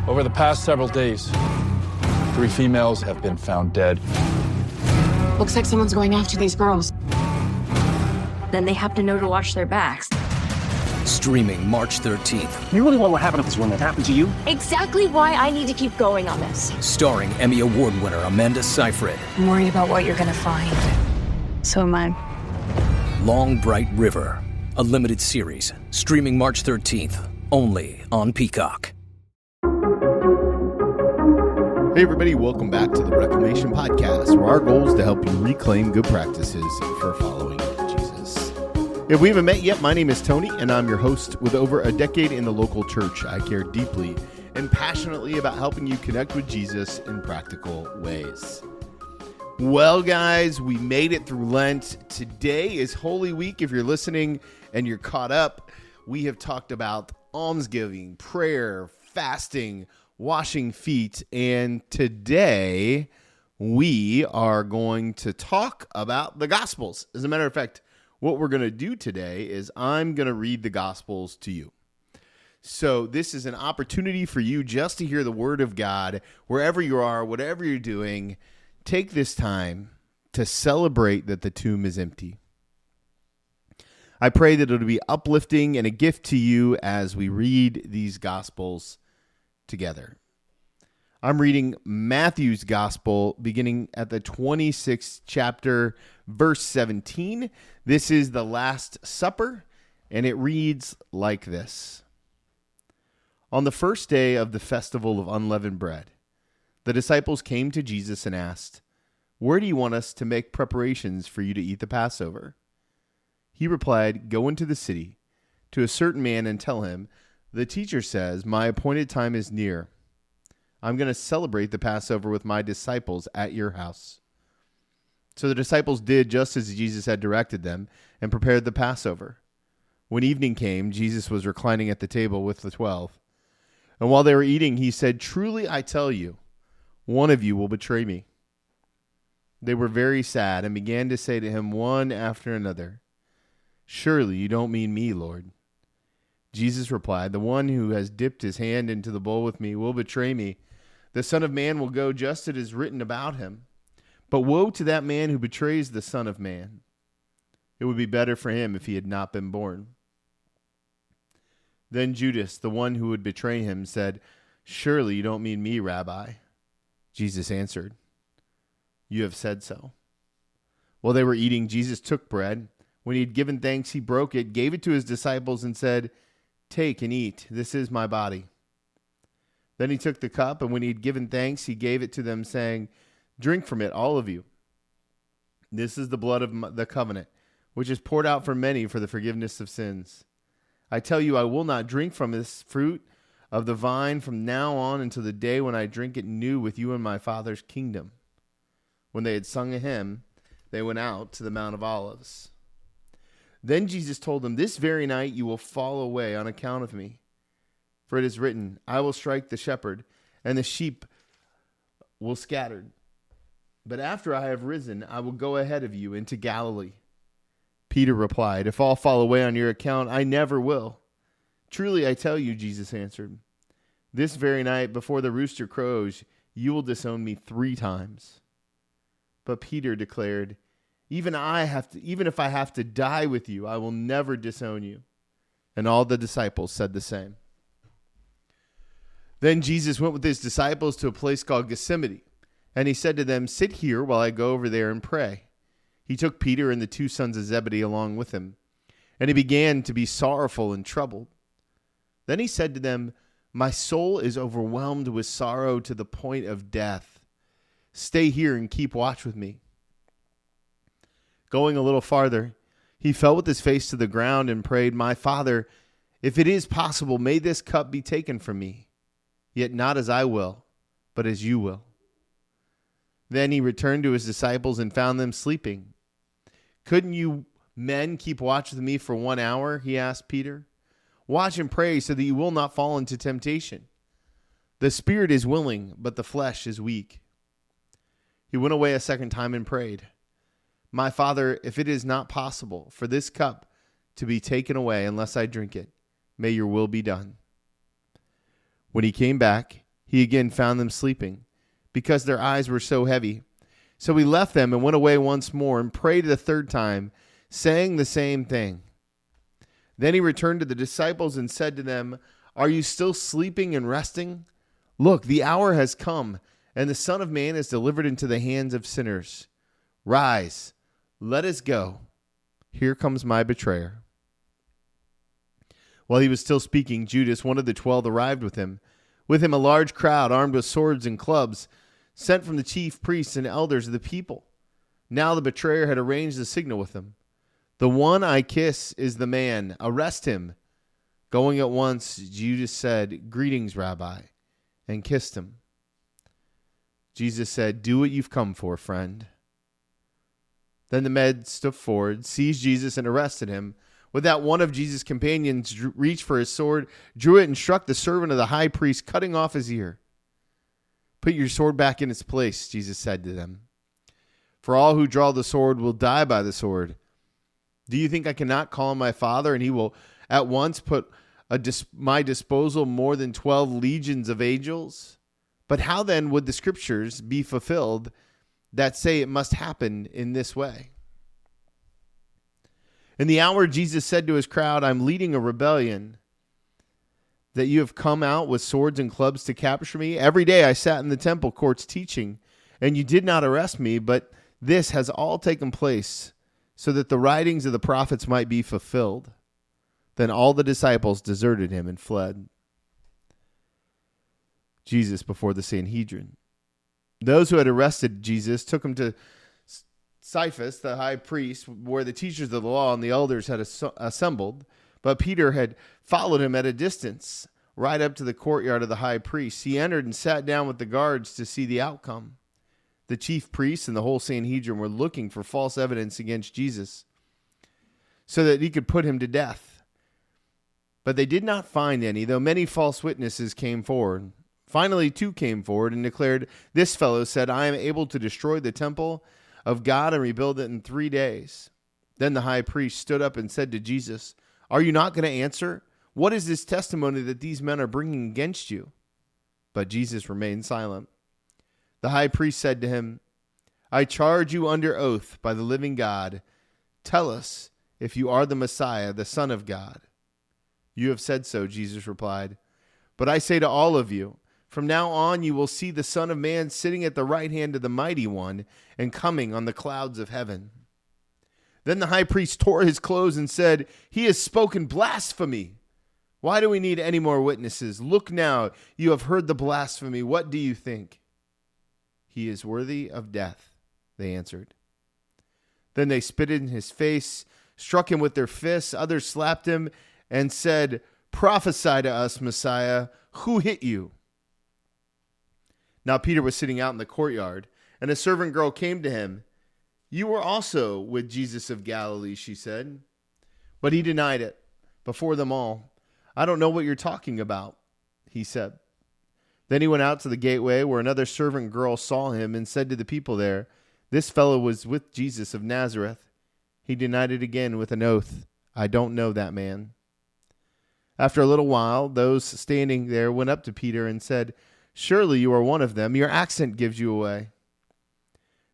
Over the past several days, 3 females have been found dead. Looks like someone's going after these girls. Then they have to know to watch their backs. Streaming March 13th. You really want what happened to this woman? That happened to you? Exactly why I need to keep going on this. Starring Emmy Award winner Amanda Seyfried. I'm worried about what you're gonna find. So am I. Long Bright River. A limited series. Streaming March 13th. Only on Peacock. Hey everybody, welcome back to the Reclamation Podcast, where our goal is to help you reclaim good practices for following Jesus. If we haven't met yet, my name is Tony, and I'm your host. With over a decade in the local church, I care deeply and passionately about helping you connect with Jesus in practical ways. Well, guys, we made it through Lent. Today is Holy Week. If you're listening and you're caught up, we have talked about almsgiving, prayer, fasting, washing feet, and today we are going to talk about the Gospels. As a matter of fact, what we're going to do today is I'm going to read the Gospels to you. So this is an opportunity for you just to hear the Word of God wherever you are, whatever you're doing. Take this time to celebrate that the tomb is empty. I pray that it'll be uplifting and a gift to you as we read these Gospels together. I'm reading Matthew's Gospel beginning at the 26th chapter, verse 17. This is the Last Supper, and it reads like this. On the first day of the festival of unleavened bread, the disciples came to Jesus and asked, "Where do you want us to make preparations for you to eat the Passover?" He replied, "Go into the city to a certain man and tell him, 'The teacher says, my appointed time is near. I'm going to celebrate the Passover with my disciples at your house.' So the disciples did just as Jesus had directed them and prepared the Passover. When evening came, Jesus was reclining at the table with the 12. And while they were eating, he said, 'Truly I tell you, one of you will betray me.' They were very sad and began to say to him one after another, 'Surely you don't mean me, Lord.' Jesus replied, 'The one who has dipped his hand into the bowl with me will betray me. The Son of Man will go just as it is written about him. But woe to that man who betrays the Son of Man. It would be better for him if he had not been born.' Then Judas, the one who would betray him, said, 'Surely you don't mean me, Rabbi.' Jesus answered, 'You have said so.' While they were eating, Jesus took bread. When he had given thanks, he broke it, gave it to his disciples, and said, 'Take and eat. This is my body.' Then he took the cup, and when he had given thanks, he gave it to them, saying, 'Drink from it, all of you. This is the blood of the covenant, which is poured out for many for the forgiveness of sins. I tell you, I will not drink from this fruit of the vine from now on until the day when I drink it new with you in my Father's kingdom.' When they had sung a hymn, they went out to the Mount of Olives. Then Jesus told them, 'This very night you will fall away on account of me. For it is written, I will strike the shepherd, and the sheep will scatter. But after I have risen, I will go ahead of you into Galilee.' Peter replied, 'If all fall away on your account, I never will.' 'Truly I tell you,' Jesus answered, 'this very night before the rooster crows, you will disown me 3 times. But Peter declared, 'Even if I have to die with you, I will never disown you.' And all the disciples said the same. Then Jesus went with his disciples to a place called Gethsemane, and he said to them, 'Sit here while I go over there and pray.' He took Peter and the 2 sons of Zebedee along with him, and he began to be sorrowful and troubled. Then he said to them, 'My soul is overwhelmed with sorrow to the point of death. Stay here and keep watch with me.' Going a little farther, he fell with his face to the ground and prayed, 'My Father, if it is possible, may this cup be taken from me. Yet not as I will, but as you will.' Then he returned to his disciples and found them sleeping. 'Couldn't you men keep watch with me for 1 hour?' he asked Peter. 'Watch and pray so that you will not fall into temptation. The spirit is willing, but the flesh is weak.' He went away a second time and prayed, 'My Father, if it is not possible for this cup to be taken away unless I drink it, may your will be done.' When he came back, he again found them sleeping, because their eyes were so heavy. So he left them and went away once more and prayed a third time, saying the same thing. Then he returned to the disciples and said to them, "Are you still sleeping and resting? Look, the hour has come, and the Son of Man is delivered into the hands of sinners. Rise, let us go. Here comes my betrayer." While he was still speaking, Judas, one of the 12, arrived with him. With him a large crowd armed with swords and clubs, sent from the chief priests and elders of the people. Now the betrayer had arranged the signal with them. "The one I kiss is the man. Arrest him." Going at once, Judas said, "Greetings, Rabbi," and kissed him. Jesus said, "Do what you've come for, friend." Then the men stepped forward, seized Jesus, and arrested him. With that, one of Jesus' companions reached for his sword, drew it, and struck the servant of the high priest, cutting off his ear. "Put your sword back in its place," Jesus said to them. "For all who draw the sword will die by the sword. Do you think I cannot call on my Father, and he will at once put at my disposal more than 12 legions of angels? But how then would the scriptures be fulfilled that say it must happen in this way?" In the hour, Jesus said to his crowd, "I'm leading a rebellion, that you have come out with swords and clubs to capture me. Every day I sat in the temple courts teaching, and you did not arrest me, but this has all taken place so that the writings of the prophets might be fulfilled." Then all the disciples deserted him and fled. Jesus before the Sanhedrin. Those who had arrested Jesus took him to Caiaphas, the high priest, where the teachers of the law and the elders had assembled. But Peter had followed him at a distance, right up to the courtyard of the high priest. He entered and sat down with the guards to see the outcome. The chief priests and the whole Sanhedrin were looking for false evidence against Jesus so that he could put him to death. But they did not find any, though many false witnesses came forward. Finally, 2 came forward and declared, "This fellow said, I am able to destroy the temple of God and rebuild it in 3 days." Then the high priest stood up and said to Jesus, "Are you not going to answer? What is this testimony that these men are bringing against you?" But Jesus remained silent. The high priest said to him, "I charge you under oath by the living God. Tell us if you are the Messiah, the Son of God." "You have said so," Jesus replied. "But I say to all of you, from now on you will see the Son of Man sitting at the right hand of the Mighty One and coming on the clouds of heaven." Then the high priest tore his clothes and said, "He has spoken blasphemy. Why do we need any more witnesses? Look now, you have heard the blasphemy. What do you think?" "He is worthy of death," they answered. Then they spit in his face, struck him with their fists. Others slapped him and said, "Prophesy to us, Messiah. Who hit you?" Now Peter was sitting out in the courtyard, and a servant girl came to him. "You were also with Jesus of Galilee," she said. But he denied it before them all. "I don't know what you're talking about," he said. Then he went out to the gateway where another servant girl saw him and said to the people there, "This fellow was with Jesus of Nazareth." He denied it again with an oath, "I don't know that man." After a little while, those standing there went up to Peter and said, "Surely you are one of them. Your accent gives you away."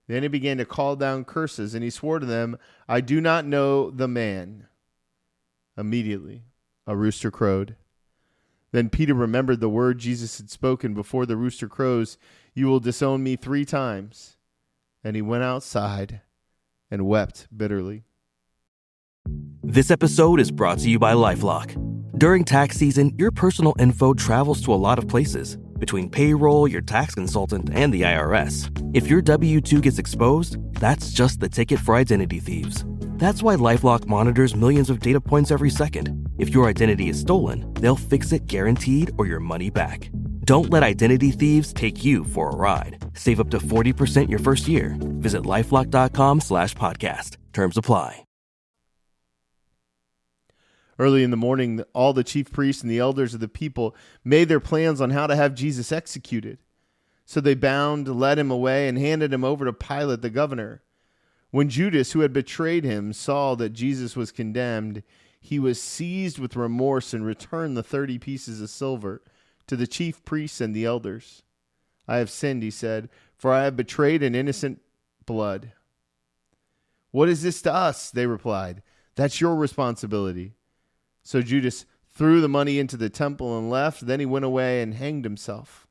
Then he began to call down curses, and he swore to them, "I do not know the man." Immediately, a rooster crowed. Then Peter remembered the word Jesus had spoken before the rooster crows, "You will disown me 3 times." And he went outside and wept bitterly. This episode is brought to you by LifeLock. During tax season, your personal info travels to a lot of places. Between payroll, your tax consultant, and the IRS. If your W-2 gets exposed, that's just the ticket for identity thieves. That's why LifeLock monitors millions of data points every second. If your identity is stolen, they'll fix it guaranteed or your money back. Don't let identity thieves take you for a ride. Save up to 40% your first year. Visit LifeLock.com/podcast. Terms apply. Early in the morning, all the chief priests and the elders of the people made their plans on how to have Jesus executed. So they bound, led him away, and handed him over to Pilate the governor. When Judas, who had betrayed him, saw that Jesus was condemned, he was seized with remorse and returned the 30 pieces of silver to the chief priests and the elders. I have sinned, he said, for I have betrayed an innocent blood. What is this to us? They replied. That's your responsibility. So Judas threw the money into the temple and left. Then he went away and hanged himself.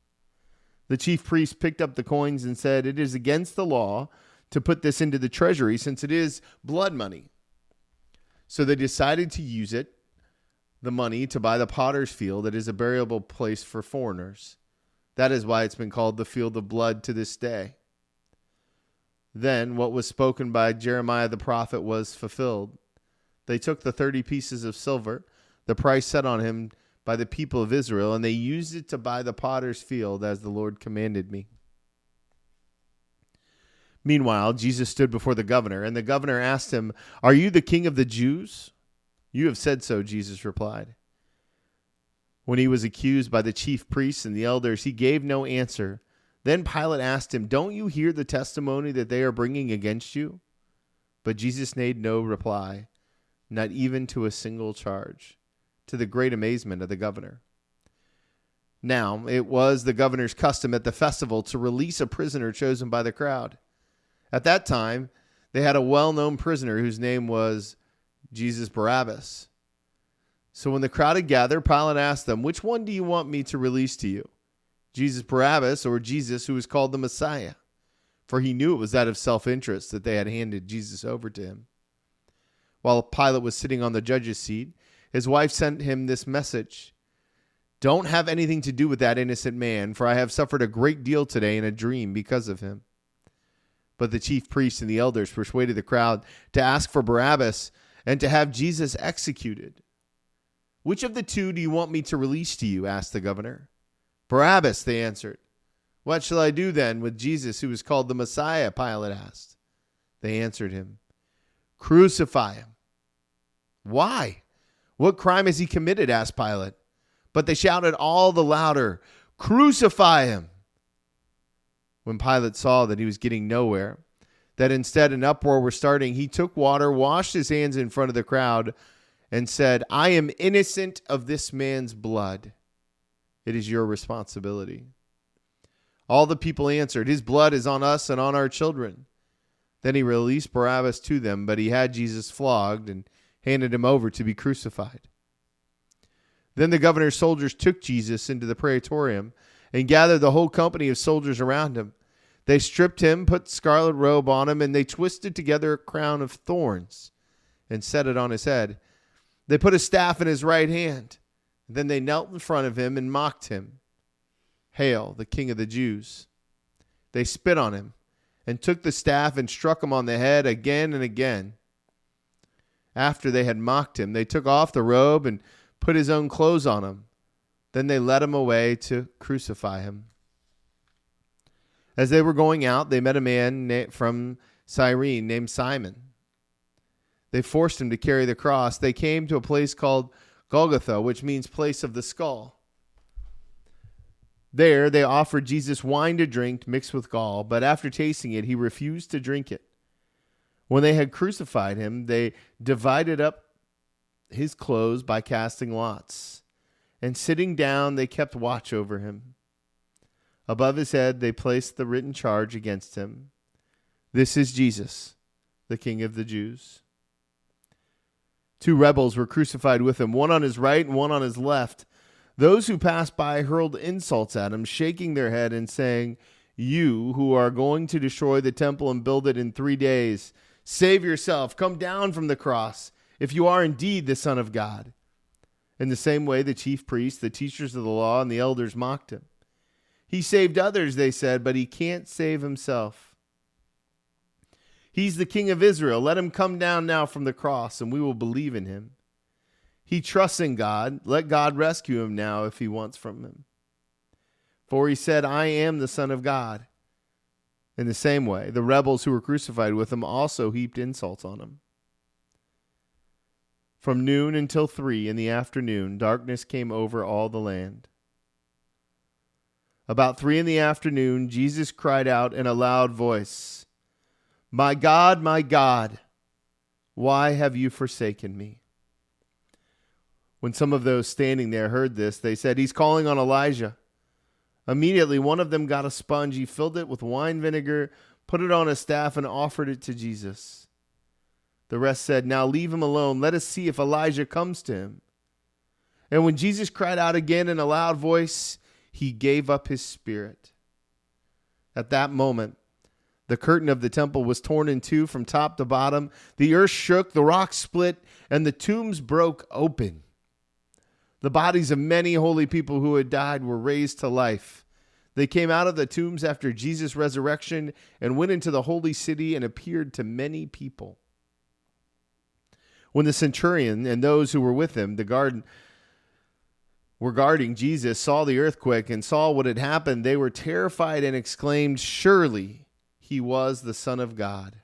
The chief priest picked up the coins and said, it is against the law to put this into the treasury since it is blood money. So they decided to use it, the money, to buy the potter's field that is a burial place for foreigners. That is why it's been called the field of blood to this day. Then what was spoken by Jeremiah the prophet was fulfilled. They took the 30 pieces of silver, the price set on him by the people of Israel, and they used it to buy the potter's field as the Lord commanded me. Meanwhile, Jesus stood before the governor, and the governor asked him, are you the king of the Jews? You have said so, Jesus replied. When he was accused by the chief priests and the elders, he gave no answer. Then Pilate asked him, don't you hear the testimony that they are bringing against you? But Jesus made no reply, not even to a single charge, to the great amazement of the governor. Now, it was the governor's custom at the festival to release a prisoner chosen by the crowd. At that time, they had a well-known prisoner whose name was Jesus Barabbas. So when the crowd had gathered, Pilate asked them, which one do you want me to release to you? Jesus Barabbas or Jesus who was called the Messiah? For he knew it was out of self-interest that they had handed Jesus over to him. While Pilate was sitting on the judge's seat, his wife sent him this message. Don't have anything to do with that innocent man, for I have suffered a great deal today in a dream because of him. But the chief priests and the elders persuaded the crowd to ask for Barabbas and to have Jesus executed. Which of the two do you want me to release to you? Asked the governor. Barabbas, they answered. What shall I do then with Jesus who is called the Messiah? Pilate asked. They answered him, crucify him. Why? What crime has he committed? Asked Pilate. But they shouted all the louder, crucify him. When Pilate saw that he was getting nowhere, that instead an uproar was starting, he took water, washed his hands in front of the crowd, and said, I am innocent of this man's blood. It is your responsibility. All the people answered, his blood is on us and on our children. Then he released Barabbas to them, but he had Jesus flogged and handed him over to be crucified. Then the governor's soldiers took Jesus into the praetorium and gathered the whole company of soldiers around him. They stripped him, put scarlet robe on him, and they twisted together a crown of thorns and set it on his head. They put a staff in his right hand. Then they knelt in front of him and mocked him. Hail, the King of the Jews. They spit on him and took the staff and struck him on the head again and again. After they had mocked him, they took off the robe and put his own clothes on him. Then they led him away to crucify him. As they were going out, they met a man from Cyrene named Simon. They forced him to carry the cross. They came to a place called Golgotha, which means place of the skull. There they offered Jesus wine to drink mixed with gall, but after tasting it, he refused to drink it. When they had crucified him, they divided up his clothes by casting lots. And sitting down, they kept watch over him. Above his head, they placed the written charge against him. This is Jesus, the King of the Jews. 2 rebels were crucified with him, one on his right and one on his left. Those who passed by hurled insults at him, shaking their head and saying, you who are going to destroy the temple and build it in 3 days, save yourself, come down from the cross, if you are indeed the Son of God. In the same way, the chief priests, the teachers of the law, and the elders mocked him. He saved others, they said, but he can't save himself. He's the King of Israel. Let him come down now from the cross, and we will believe in him. He trusts in God. Let God rescue him now if he wants from him. For he said, I am the Son of God. In the same way, the rebels who were crucified with him also heaped insults on him. From noon until 3 in the afternoon, darkness came over all the land. About 3 in the afternoon, Jesus cried out in a loud voice, my God, why have you forsaken me? When some of those standing there heard this, they said, "He's calling on Elijah." Immediately, one of them got a sponge. He filled it with wine vinegar, put it on a staff, and offered it to Jesus. The rest said, "Now leave him alone. Let us see if Elijah comes to him." And when Jesus cried out again in a loud voice, he gave up his spirit. At that moment, the curtain of the temple was torn in two from top to bottom. The earth shook, the rocks split, and the tombs broke open. The bodies of many holy people who had died were raised to life. They came out of the tombs after Jesus' resurrection and went into the holy city and appeared to many people. When the centurion and those who were with him, were guarding Jesus, saw the earthquake and saw what had happened, they were terrified and exclaimed, "Surely he was the Son of God."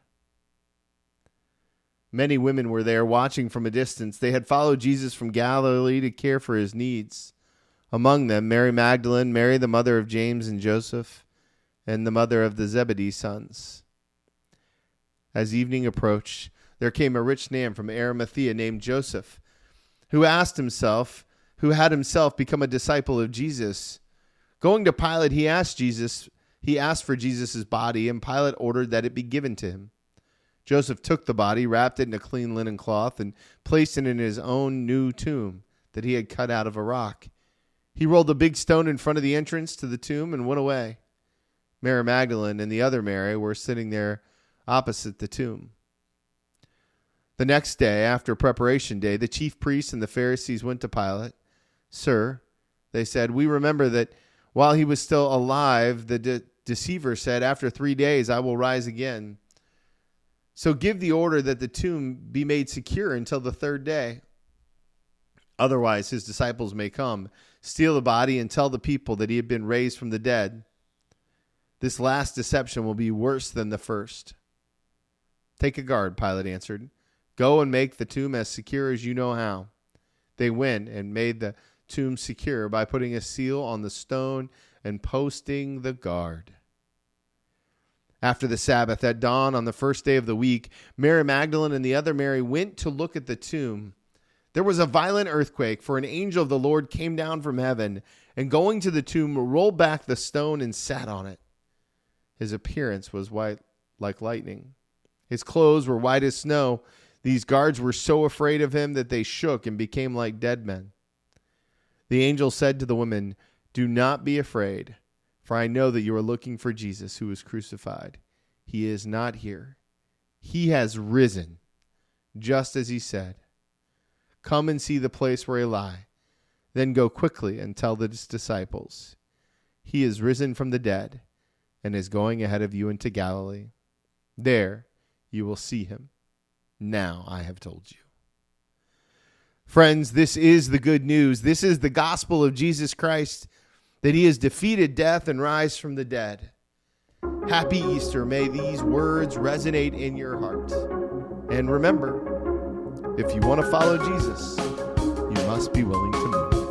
Many women were there watching from a distance. They had followed Jesus from Galilee to care for his needs. Among them, Mary Magdalene, Mary the mother of James and Joseph, and the mother of the Zebedee sons. As evening approached, there came a rich man from Arimathea named Joseph, who had himself become a disciple of Jesus. Going to Pilate, he asked for Jesus' body, and Pilate ordered that it be given to him. Joseph took the body, wrapped it in a clean linen cloth, and placed it in his own new tomb that he had cut out of a rock. He rolled a big stone in front of the entrance to the tomb and went away. Mary Magdalene and the other Mary were sitting there opposite the tomb. The next day, after preparation day, the chief priests and the Pharisees went to Pilate. "Sir," they said, "we remember that while he was still alive, the deceiver said, 'After 3 days I will rise again.' So give the order that the tomb be made secure until the 3rd day. Otherwise, his disciples may come, steal the body, and tell the people that he had been raised from the dead. This last deception will be worse than the first." "Take a guard," Pilate answered. "Go and make the tomb as secure as you know how." They went and made the tomb secure by putting a seal on the stone and posting the guard. After the Sabbath, at dawn on the 1st day of the week, Mary Magdalene and the other Mary went to look at the tomb. There was a violent earthquake, for an angel of the Lord came down from heaven, and going to the tomb, rolled back the stone and sat on it. His appearance was white like lightning. His clothes were white as snow. These guards were so afraid of him that they shook and became like dead men. The angel said to the women, "Do not be afraid, for I know that you are looking for Jesus who was crucified. He is not here. He has risen, just as he said. Come and see the place where he lay. Then go quickly and tell his disciples, he is risen from the dead and is going ahead of you into Galilee. There you will see him. Now I have told you." Friends, this is the good news. This is the gospel of Jesus Christ, that he has defeated death and rise from the dead. Happy Easter. May these words resonate in your heart. And remember, if you want to follow Jesus, you must be willing to move.